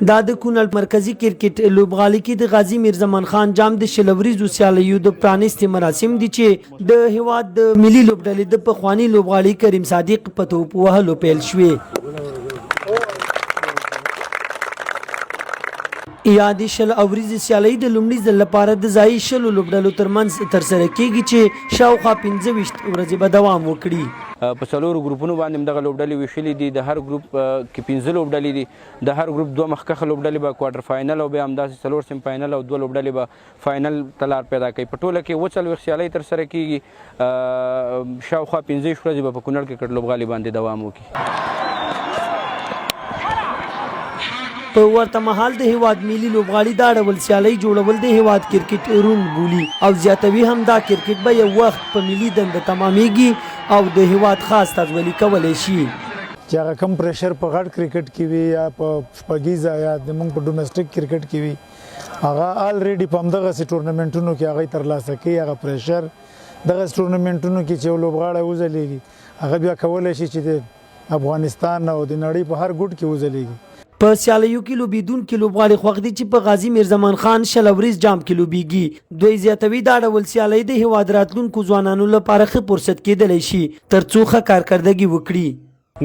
دا د کونړ مرکزی کرکټ لوبغالي کې د غازی میرزمان خان جام د شلوریزو سیالیو د پرانیستي مراسم دي چې د هیواد د ملي لوبډلې د پخوانی لوبغالي کریم صادق په توپ وهلو پیل شوې. یادې شل اوریزې سیالۍ د لومړي ځل لپاره د ځایي شلو لوبډلو ترمنځ ترسره کیږي چې شاوخوا 15 ورځې به دوام وکړي. په څلورو ګروپونو باندې دغه لوبډلې ویشلې دي. د هر ګروپ کې 15 لوبډلې دي. د هر ګروپ دوه مخکښه لوبډلې به کوارټر فاینل او بیا همداسې څلور سیم فاینل او دوه لوبډلې به فاینل ته لار پیدا کوي. په ټوله کې 40 سیالۍ ترسره کیږي. شاوخوا 15 ورځې به په کونړ کرکټ لوبغالي باندې دوام وکړي. په ورته مهال د هیواد ملي لوبغالي دا ډول سیالۍ جوړول د هیواد کرکټ روم بولي او زیاتوي هم دا کرکټ به یو وخت په ملي دنده تمامیږي او د هیواد خاص تازولي کولی شي. چې هغه کم پریشر په غټ کرکټ کې وي یا په شپږیزه یا زموږ په ډومېسټک کرکټ کې وي هغه الریډي په همدغسې ټورنمنټونو کې هغه ترلاسه کوي. هغه پریشر دغسې ټورنمنټونو کې چې یو لوبغاړی وځلیږي هغه بیا کولی شي چې د افغانستان او د نړۍ په هر ګوټ کې وځلیږي. په سیالیو کې لوبیدونکي لوبغاړي خوښ دي چې په غازی میرزمان خان شلوریز جام کې لوبیږي. دوی زیاتوي دا ډول سیالۍ د هیواد راتلونکو ځوانانو لپاره ښه فرصت کېدلی شي ترڅو ښه کارکردګي وکړي.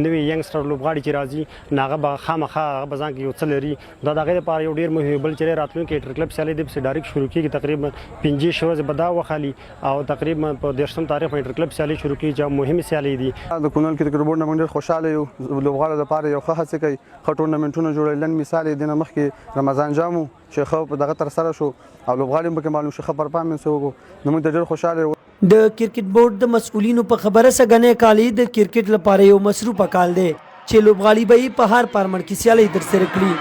نوی ینګسټر لوبغاړي چې راځي هغه به خامخا هغه به ځان کې یو څه لري. دا د هغې لپاره یو ډېر مهم بل چې راتلونکي انټر کلب سیالۍ دی پسې ډایرکټ شروع کېږي. تقریبا 15 ورځې به دا وخالي او تقریبا په 13 تاریخ انټر کلب سیالۍ شروع کېږي چې مهمې سیالۍ دي. د کونړ کرکټ بورډ نه موږ ډېر خوشحاله یو. لوبغاړو لپاره یو ښه هڅه کوي. ښه ټورنمنټونه جوړوي. لنډ مثال یې دنه مخکې رمضان جام چې ښه په دغه ترسره شو او لوبغاړي هم پکې معلوم شو ښه پرفارمنس وکړو. نو موږ ډېر خوشحاله یو. د کرکټ بورډ د مسؤلینو په خبره سګنې کالي د کرکټ لپاره یو مصروفه کال دی چې لوبغالي به په هر فارمټ کې سیالۍ ترسره کړي.